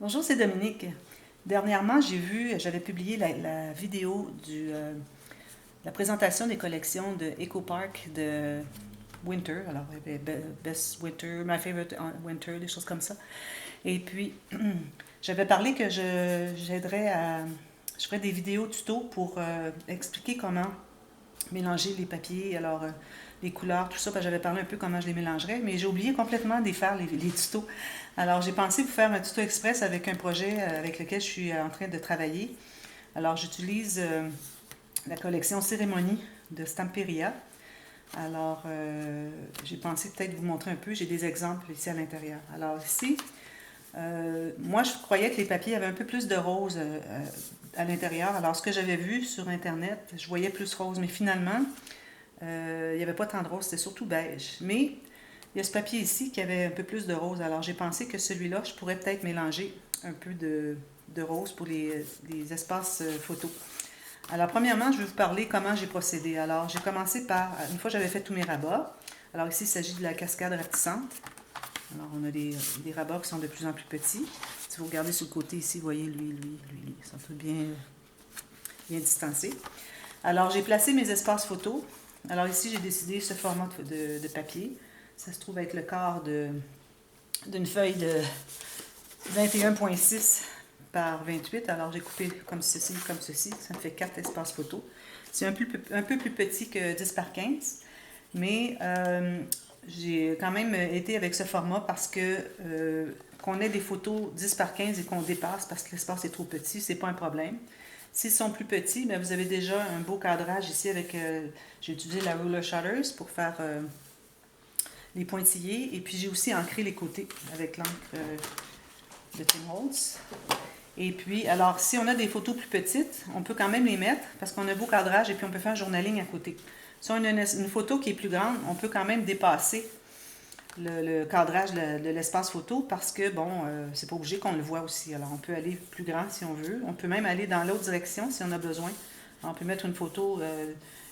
Bonjour, c'est Dominique. Dernièrement, j'avais publié la vidéo la présentation des collections de Eco Park de Winter. Alors, il y avait Best Winter, My Favorite Winter, des choses comme ça. Et puis, j'avais parlé que je ferais des vidéos tuto pour expliquer comment mélanger les papiers, les couleurs, tout ça, parce que j'avais parlé un peu comment je les mélangerais, mais j'ai oublié complètement de faire les tutos. Alors j'ai pensé vous faire un tuto express avec un projet avec lequel je suis en train de travailler. Alors j'utilise la collection Cérémonie de Stamperia. Alors j'ai pensé peut-être vous montrer un peu, j'ai des exemples ici à l'intérieur. Alors ici, moi je croyais que les papiers avaient un peu plus de rose à l'intérieur. Alors ce que j'avais vu sur Internet, je voyais plus rose, mais finalement, il n'y avait pas tant de rose, c'était surtout beige. Mais il y a ce papier ici qui avait un peu plus de rose. Alors j'ai pensé que celui-là, je pourrais peut-être mélanger un peu de rose pour les espaces photos. Alors premièrement, je vais vous parler comment j'ai procédé. Alors j'ai commencé par, une fois j'avais fait tous mes rabats. Alors ici, il s'agit de la cascade rapetissante. Alors on a des rabats qui sont de plus en plus petits. Si vous regardez sur le côté ici, vous voyez lui, ils sont tous bien distancés. Alors j'ai placé mes espaces photos. Alors ici, j'ai décidé ce format de papier. Ça se trouve être le quart d'une feuille de 21,6 par 28. Alors j'ai coupé comme ceci, comme ceci. Ça me fait 4 espaces photos. C'est un peu plus petit que 10 par 15. Mais j'ai quand même été avec ce format parce que qu'on ait des photos 10 par 15 et qu'on dépasse parce que l'espace est trop petit, c'est pas un problème. S'ils sont plus petits, bien, vous avez déjà un beau cadrage ici avec... j'ai utilisé la Ruler Shutters pour faire les pointillés. Et puis j'ai aussi ancré les côtés avec l'encre de Tim Holtz. Et puis, alors, si on a des photos plus petites, on peut quand même les mettre parce qu'on a un beau cadrage et puis on peut faire un journaling à côté. Si on a une photo qui est plus grande, on peut quand même dépasser le cadrage de l'espace photo parce que, bon, c'est pas obligé qu'on le voit aussi. Alors, on peut aller plus grand si on veut. On peut même aller dans l'autre direction si on a besoin. Alors, on peut mettre une photo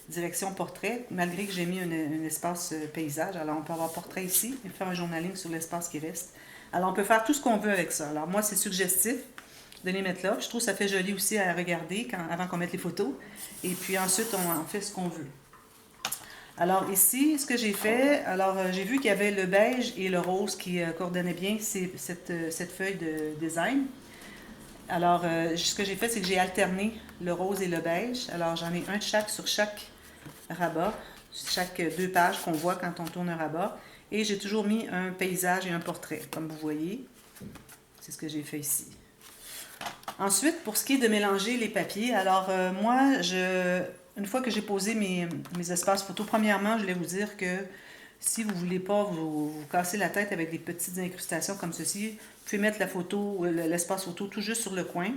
direction portrait, malgré que j'ai mis un espace paysage. Alors, on peut avoir portrait ici et faire un journaling sur l'espace qui reste. Alors, on peut faire tout ce qu'on veut avec ça. Alors, moi, c'est suggestif de les mettre là. Je trouve que ça fait joli aussi à regarder avant qu'on mette les photos. Et puis ensuite, on en fait ce qu'on veut. Alors ici, ce que j'ai fait, alors j'ai vu qu'il y avait le beige et le rose qui coordonnaient bien cette feuille de design. Alors ce que j'ai fait, c'est que j'ai alterné le rose et le beige. Alors j'en ai un de chaque sur chaque rabat, chaque 2 pages qu'on voit quand on tourne un rabat. Et j'ai toujours mis un paysage et un portrait, comme vous voyez. C'est ce que j'ai fait ici. Ensuite, pour ce qui est de mélanger les papiers, alors une fois que j'ai posé mes espaces photos, premièrement, je voulais vous dire que si vous ne voulez pas vous casser la tête avec des petites incrustations comme ceci, vous pouvez mettre l'espace photo tout juste sur le coin,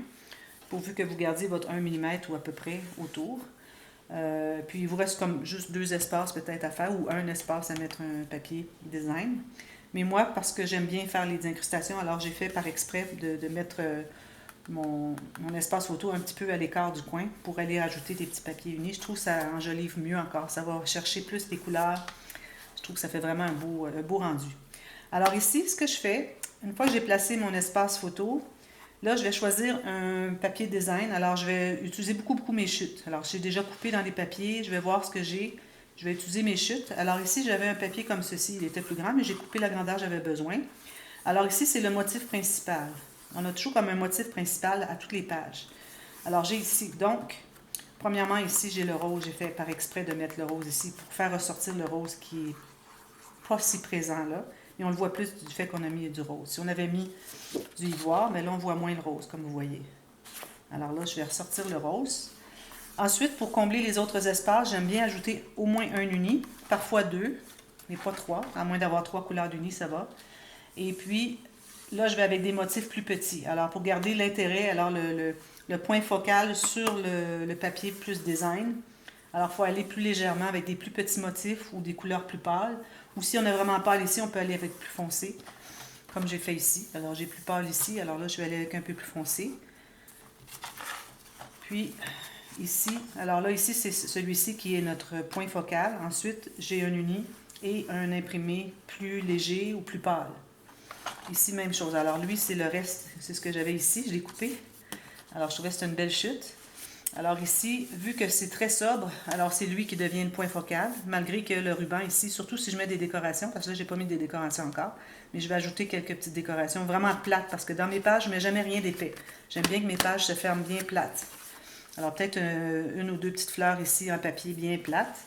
pourvu que vous gardiez votre 1 mm ou à peu près autour. Puis il vous reste comme juste 2 espaces peut-être à faire ou un espace à mettre un papier design. Mais moi, parce que j'aime bien faire les incrustations, alors j'ai fait par exprès de mettre mon espace photo un petit peu à l'écart du coin pour aller ajouter des petits papiers unis. Je trouve que ça enjolive mieux encore. Ça va chercher plus les couleurs. Je trouve que ça fait vraiment un beau rendu. Alors ici, ce que je fais, une fois que j'ai placé mon espace photo, là, je vais choisir un papier design. Alors, je vais utiliser beaucoup mes chutes. Alors, j'ai déjà coupé dans les papiers. Je vais voir ce que j'ai. Je vais utiliser mes chutes. Alors ici, j'avais un papier comme ceci. Il était plus grand, mais j'ai coupé la grandeur que j'avais besoin. Alors ici, c'est le motif principal. On a toujours comme un motif principal à toutes les pages. Alors j'ai ici, donc, premièrement ici, j'ai le rose. J'ai fait par exprès de mettre le rose ici pour faire ressortir le rose qui n'est pas si présent là. Et on le voit plus du fait qu'on a mis du rose. Si on avait mis du ivoire, mais là, on voit moins le rose, comme vous voyez. Alors là, je vais ressortir le rose. Ensuite, pour combler les autres espaces, j'aime bien ajouter au moins un uni, parfois 2, mais pas 3. À moins d'avoir 3 couleurs d'uni, ça va. Et puis, là, je vais avec des motifs plus petits. Alors, pour garder l'intérêt, alors le point focal sur le papier plus design. Alors, il faut aller plus légèrement avec des plus petits motifs ou des couleurs plus pâles. Ou si on est vraiment pâle ici, on peut aller avec plus foncé, comme j'ai fait ici. Alors, j'ai plus pâle ici. Alors là, je vais aller avec un peu plus foncé. Puis, ici, alors là, ici, c'est celui-ci qui est notre point focal. Ensuite, j'ai un uni et un imprimé plus léger ou plus pâle. Ici, même chose. Alors lui, c'est le reste, c'est ce que j'avais ici, je l'ai coupé. Alors je trouvais que c'était une belle chute. Alors ici, vu que c'est très sobre, alors c'est lui qui devient le point focal, malgré que le ruban ici, surtout si je mets des décorations, parce que là, j'ai pas mis des décorations encore, mais je vais ajouter quelques petites décorations vraiment plates, parce que dans mes pages, je mets jamais rien d'épais. J'aime bien que mes pages se ferment bien plates. Alors peut-être une ou deux petites fleurs ici en papier bien plate.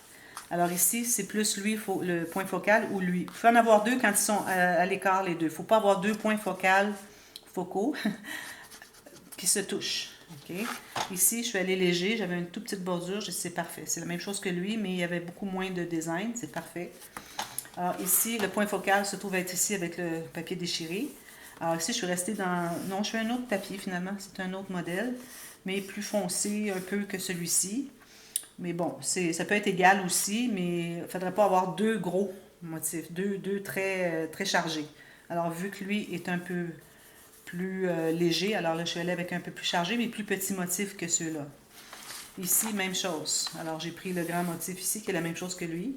Alors ici, c'est plus lui, le point focal ou lui. Il faut en avoir deux quand ils sont à l'écart, les deux. Il ne faut pas avoir deux points focaux qui se touchent. Okay. Ici, je suis allée léger. J'avais une toute petite bordure. C'est parfait. C'est la même chose que lui, mais il y avait beaucoup moins de design. C'est parfait. Alors ici, le point focal se trouve être ici avec le papier déchiré. Alors ici, je suis restée dans... Non, je fais un autre papier finalement. C'est un autre modèle, mais plus foncé un peu que celui-ci. Mais bon, ça peut être égal aussi, mais il ne faudrait pas avoir deux gros motifs, deux très, très chargés. Alors, vu que lui est un peu plus léger, alors là, je suis allée avec un peu plus chargé, mais plus petit motif que ceux-là. Ici, même chose. Alors, j'ai pris le grand motif ici, qui est la même chose que lui.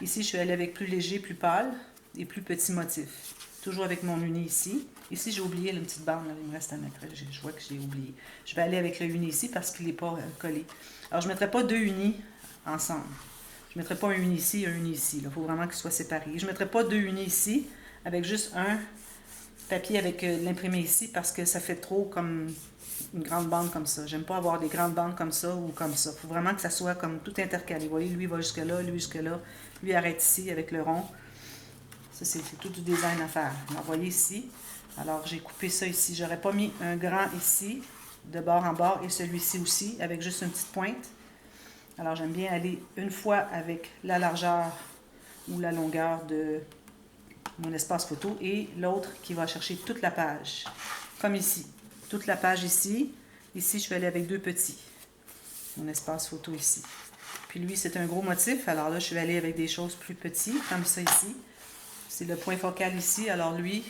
Ici, je suis allée avec plus léger, plus pâle et plus petit motif. Toujours avec mon uni ici. Ici, j'ai oublié une petite bande, là, il me reste à mettre. Je vois que j'ai oublié. Je vais aller avec le uni ici parce qu'il n'est pas collé. Alors, je ne mettrai pas deux unis ensemble. Je ne mettrai pas un uni ici et un uni ici. Il faut vraiment qu'ils soient séparés. Je ne mettrai pas deux unis ici avec juste un papier avec l'imprimé ici parce que ça fait trop comme une grande bande comme ça. J'aime pas avoir des grandes bandes comme ça ou comme ça. Il faut vraiment que ça soit comme tout intercalé. Vous voyez, lui va jusque là, lui jusque là. Lui arrête ici avec le rond. Ça, c'est tout du design à faire. Alors, vous voyez ici. Alors, j'ai coupé ça ici. J'aurais pas mis un grand ici, de bord en bord, et celui-ci aussi, avec juste une petite pointe. Alors, j'aime bien aller une fois avec la largeur ou la longueur de mon espace photo et l'autre qui va chercher toute la page. Comme ici. Toute la page ici. Ici, je vais aller avec deux petits. Mon espace photo ici. Puis lui, c'est un gros motif. Alors là, je vais aller avec des choses plus petites, comme ça ici. C'est le point focal ici. Alors lui,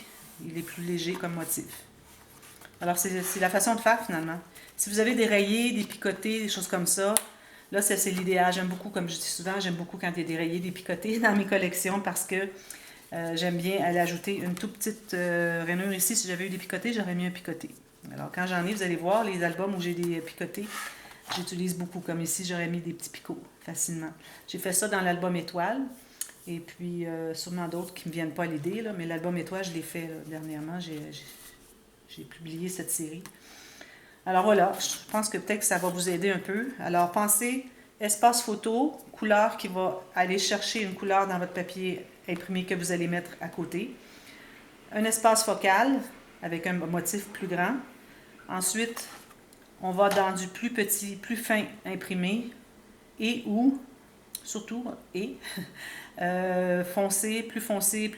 il est plus léger comme motif. Alors c'est la façon de faire finalement. Si vous avez des rayés, des picotés, des choses comme ça, là c'est l'idéal. J'aime beaucoup, comme je dis souvent, j'aime beaucoup quand il y a des rayés, des picotés dans mes collections parce que j'aime bien aller ajouter une toute petite rainure ici. Si j'avais eu des picotés, j'aurais mis un picoté. Alors quand j'en ai, vous allez voir, les albums où j'ai des picotés, j'utilise beaucoup. Comme ici, j'aurais mis des petits picots facilement. J'ai fait ça dans l'album Étoile. Et puis, sûrement d'autres qui ne me viennent pas à l'idée, mais l'album Étoile, je l'ai fait là, dernièrement. J'ai publié cette série. Alors voilà, je pense que peut-être que ça va vous aider un peu. Alors, pensez espace photo, couleur qui va aller chercher une couleur dans votre papier imprimé que vous allez mettre à côté. Un espace focal avec un motif plus grand. Ensuite, on va dans du plus petit, plus fin imprimé et ou, surtout, et foncé, plus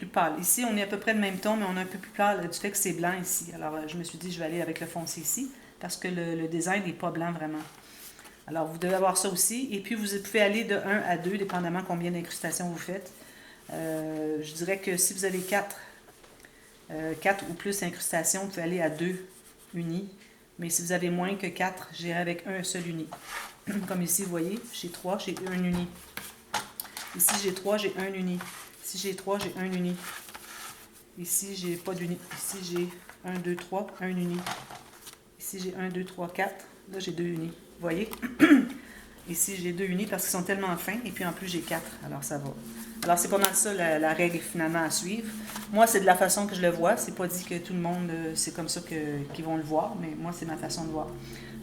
pâle. Ici, on est à peu près le même ton, mais on est un peu plus pâle du fait que c'est blanc ici. Alors, je me suis dit, je vais aller avec le foncé ici, parce que le design n'est pas blanc vraiment. Alors, vous devez avoir ça aussi. Et puis, vous pouvez aller de 1 à 2, dépendamment combien d'incrustations vous faites. Je dirais que si vous avez 4 ou plus incrustations, vous pouvez aller à 2 unis. Mais si vous avez moins que 4, j'irai avec un seul uni. Comme ici, vous voyez, j'ai 3, j'ai un uni. Ici, j'ai 3, j'ai un uni. Ici, j'ai 3, j'ai un uni. Ici, j'ai pas d'uni. Ici, j'ai 1, 2, 3, un uni. Ici, j'ai 1, 2, 3, 4. Là, j'ai 2 unis. Vous voyez? Ici, j'ai 2 unis parce qu'ils sont tellement fins. Et puis, en plus, j'ai 4. Alors, ça va. Alors, c'est pas mal ça, la règle, finalement, à suivre. Moi, c'est de la façon que je le vois. C'est pas dit que tout le monde, c'est comme ça qu'ils vont le voir. Mais moi, c'est ma façon de voir.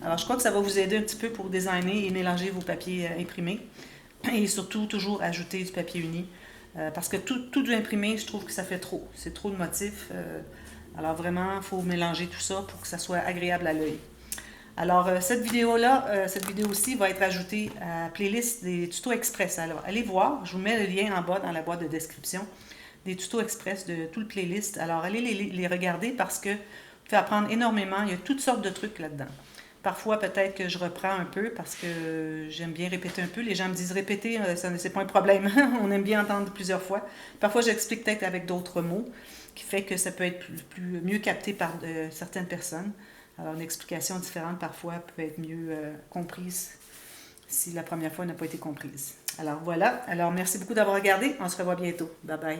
Alors, je crois que ça va vous aider un petit peu pour designer et mélanger vos papiers imprimés. Et surtout, toujours ajouter du papier uni. Parce que tout du imprimé, je trouve que ça fait trop. C'est trop de motifs. Alors vraiment, il faut mélanger tout ça pour que ça soit agréable à l'œil. Alors, cette vidéo-ci va être ajoutée à la playlist des tutos express. Alors, allez voir, je vous mets le lien en bas dans la boîte de description des tutos express de tout le playlist. Alors, allez les regarder parce que vous pouvez apprendre énormément. Il y a toutes sortes de trucs là-dedans. Parfois, peut-être que je reprends un peu parce que j'aime bien répéter un peu. Les gens me disent répéter, c'est pas un problème. On aime bien entendre plusieurs fois. Parfois, j'explique peut-être avec d'autres mots, qui fait que ça peut être mieux capté par certaines personnes. Alors, une explication différente, parfois, peut être mieux comprise si la première fois n'a pas été comprise. Alors, voilà. Alors, merci beaucoup d'avoir regardé. On se revoit bientôt. Bye bye.